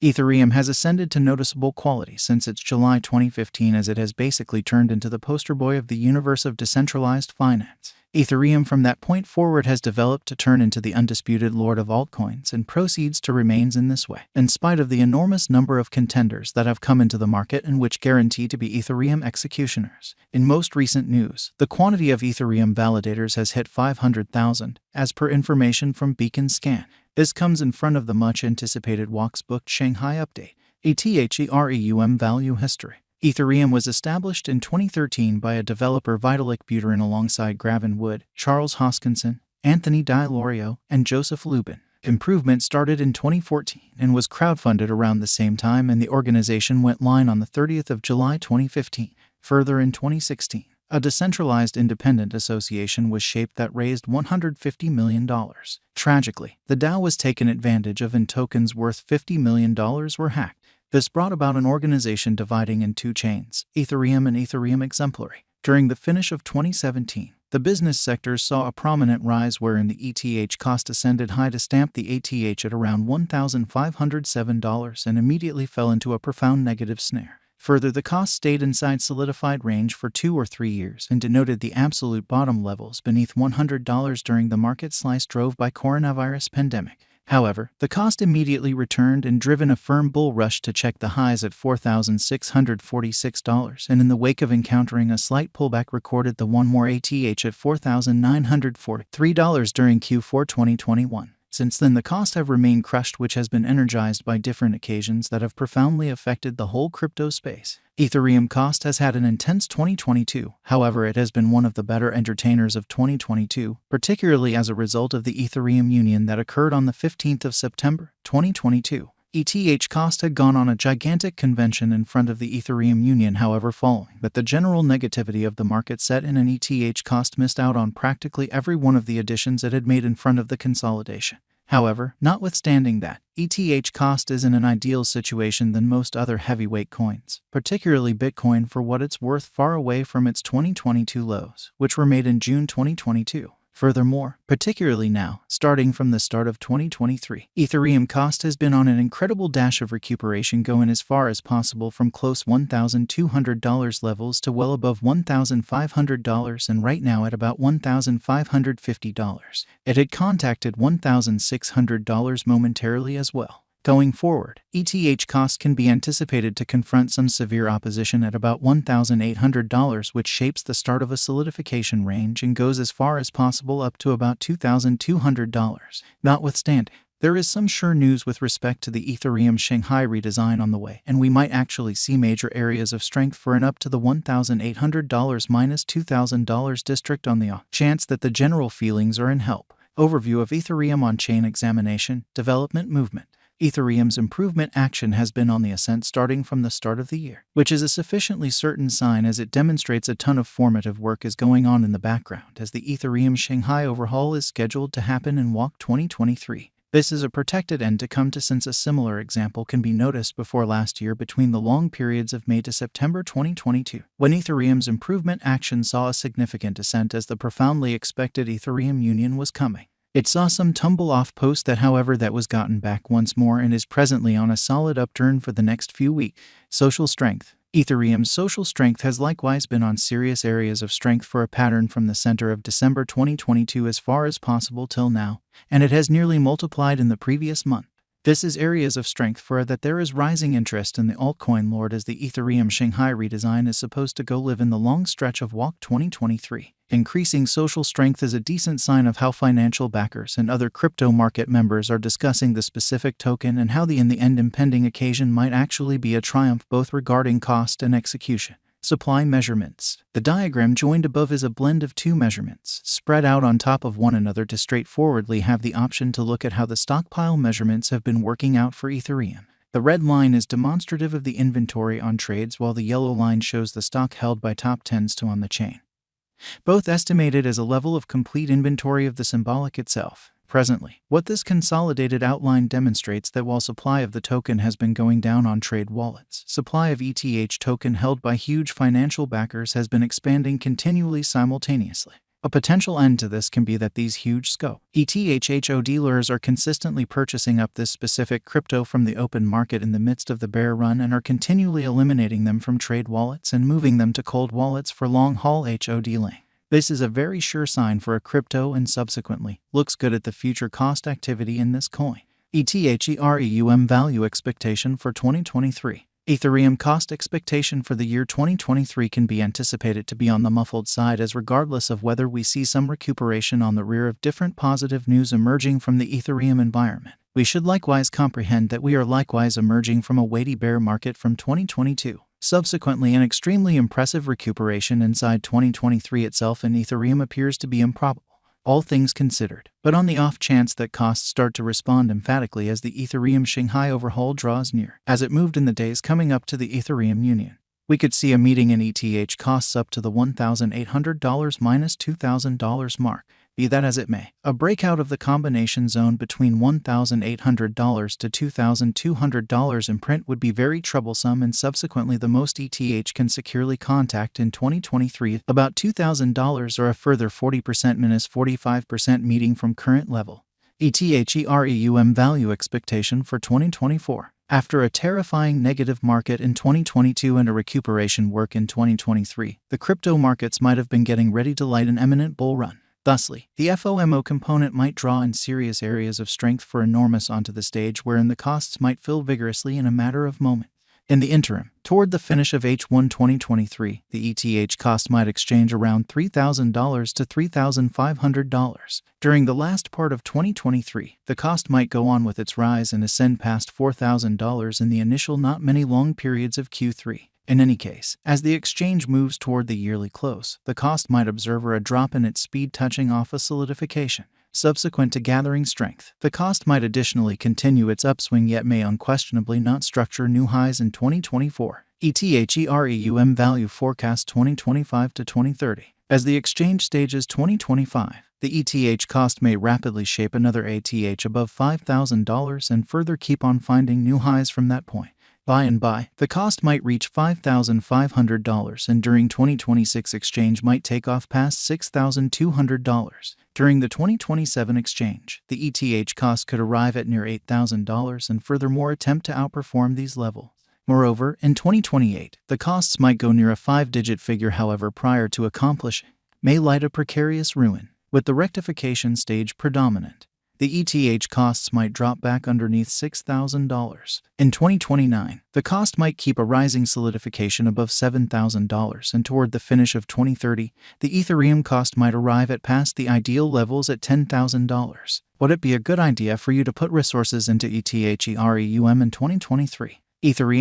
Ethereum has ascended to noticeable quality since its July 2015 as it has basically turned into the poster boy of the universe of decentralized finance. Ethereum from that point forward has developed to turn into the undisputed lord of altcoins and proceeds to remain in this way, in spite of the enormous number of contenders that have come into the market and which guarantee to be Ethereum executioners. In most recent news, the quantity of Ethereum validators has hit 500,000, as per information from Beacon Scan. This comes in front of the much-anticipated Walks Booked Shanghai Update, Ethereum value history. Ethereum was established in 2013 by a developer Vitalik Buterin alongside Gavin Wood, Charles Hoskinson, Anthony DiLorio, and Joseph Lubin. Improvement started in 2014 and was crowdfunded around the same time, and the organization went live on the 30th of July 2015. Further in 2016, a decentralized independent association was shaped that raised $150 million. Tragically, the DAO was taken advantage of and tokens worth $50 million were hacked. This brought about an organization dividing in two chains, Ethereum and Ethereum Exemplary. During the finish of 2017, the business sector saw a prominent rise wherein the ETH cost ascended high to stamp the ATH at around $1,507 and immediately fell into a profound negative snare. Further, the cost stayed inside solidified range for 2 or 3 years and denoted the absolute bottom levels beneath $100 during the market slice drove by coronavirus pandemic. However, the cost immediately returned and driven a firm bull rush to check the highs at $4,646, and in the wake of encountering a slight pullback recorded the one more ATH at $4,943 during Q4 2021. Since then, the cost have remained crushed, which has been energized by different occasions that have profoundly affected the whole crypto space. Ethereum cost has had an intense 2022, however it has been one of the better entertainers of 2022, particularly as a result of the Ethereum Union that occurred on the 15th of September, 2022. ETH cost had gone on a gigantic convention in front of the Ethereum Union, however following that the general negativity of the market set in, an ETH cost missed out on practically every one of the additions it had made in front of the consolidation. However, notwithstanding that, ETH cost is in an ideal situation than most other heavyweight coins, particularly Bitcoin, for what it's worth, far away from its 2022 lows, which were made in June 2022. Furthermore, particularly now, starting from the start of 2023, Ethereum cost has been on an incredible dash of recuperation, going as far as possible from close $1,200 levels to well above $1,500 and right now at about $1,550. It had contacted $1,600 momentarily as well. Going forward, ETH cost can be anticipated to confront some severe opposition at about $1,800, which shapes the start of a solidification range and goes as far as possible up to about $2,200. Notwithstanding, there is some sure news with respect to the Ethereum Shanghai redesign on the way, and we might actually see major areas of strength for an up to the $1,800 minus $2,000 district on the off chance that the general feelings are in help. Overview of Ethereum on-chain examination, development movement. Ethereum's improvement action has been on the ascent starting from the start of the year, which is a sufficiently certain sign as it demonstrates a ton of formative work is going on in the background as the Ethereum Shanghai overhaul is scheduled to happen in WAC 2023. This is a protected end to come to, since a similar example can be noticed before last year between the long periods of May to September 2022, when Ethereum's improvement action saw a significant ascent as the profoundly expected Ethereum Union was coming. It saw some tumble off post that, however, that was gotten back once more and is presently on a solid upturn for the next few weeks. Social strength. Ethereum's social strength has likewise been on serious areas of strength for a pattern from the center of December 2022 as far as possible till now, and it has nearly multiplied in the previous month. This is areas of strength for that there is rising interest in the altcoin lord as the Ethereum Shanghai redesign is supposed to go live in the long stretch of WAC 2023. Increasing social strength is a decent sign of how financial backers and other crypto market members are discussing the specific token and how the in the end impending occasion might actually be a triumph both regarding cost and execution. Supply measurements. The diagram joined above is a blend of two measurements, spread out on top of one another to straightforwardly have the option to look at how the stockpile measurements have been working out for Ethereum. The red line is demonstrative of the inventory on trades, while the yellow line shows the stock held by top 10s to on the chain, both estimated as a level of complete inventory of the symbolic itself. Presently, what this consolidated outline demonstrates that while supply of the token has been going down on trade wallets, supply of ETH token held by huge financial backers has been expanding continually simultaneously. A potential end to this can be that these huge scope ETHHO dealers are consistently purchasing up this specific crypto from the open market in the midst of the bear run and are continually eliminating them from trade wallets and moving them to cold wallets for long-haul HODling. This is a very sure sign for a crypto and subsequently looks good at the future cost activity in this coin. Ethereum value expectation for 2023. Ethereum cost expectation for the year 2023 can be anticipated to be on the muffled side, as regardless of whether we see some recuperation on the rear of different positive news emerging from the Ethereum environment. We should likewise comprehend that we are likewise emerging from a weighty bear market from 2022. Subsequently, an extremely impressive recuperation inside 2023 itself in Ethereum appears to be improbable, all things considered. But on the off chance that costs start to respond emphatically as the Ethereum Shanghai overhaul draws near, as it moved in the days coming up to the Ethereum Union, we could see a meeting in ETH costs up to the $1,800 minus $2,000 mark. Be that as it may, a breakout of the combination zone between $1,800 to $2,200 in print would be very troublesome, and subsequently the most ETH can securely contact in 2023 about $2,000 or a further 40% minus 45% meeting from current level. Ethereum value expectation for 2024. After a terrifying negative market in 2022 and a recuperation work in 2023, the crypto markets might have been getting ready to light an imminent bull run. Thusly, the FOMO component might draw in serious areas of strength for enormous onto the stage, wherein the costs might fill vigorously in a matter of moments. In the interim, toward the finish of H1 2023, the ETH cost might exchange around $3,000 to $3,500. During the last part of 2023, the cost might go on with its rise and ascend past $4,000 in the initial not many long periods of Q3. In any case, as the exchange moves toward the yearly close, the cost might observe a drop in its speed, touching off a solidification. Subsequent to gathering strength, the cost might additionally continue its upswing, yet may unquestionably not structure new highs in 2024. Ethereum value forecast 2025 to 2030. As the exchange stages 2025, the ETH cost may rapidly shape another ATH above $5,000 and further keep on finding new highs from that point. By and by, the cost might reach $5,500 and during 2026 exchange might take off past $6,200. During the 2027 exchange, the ETH cost could arrive at near $8,000 and furthermore attempt to outperform these levels. Moreover, in 2028, the costs might go near a 5-digit figure, however, prior to accomplishing, may light a precarious ruin, with the rectification stage predominant. The ETH costs might drop back underneath $6,000. In 2029, the cost might keep a rising solidification above $7,000, and toward the finish of 2030, the Ethereum cost might arrive at past the ideal levels at $10,000. Would it be a good idea for you to put resources into Ethereum in 2023? Ethereum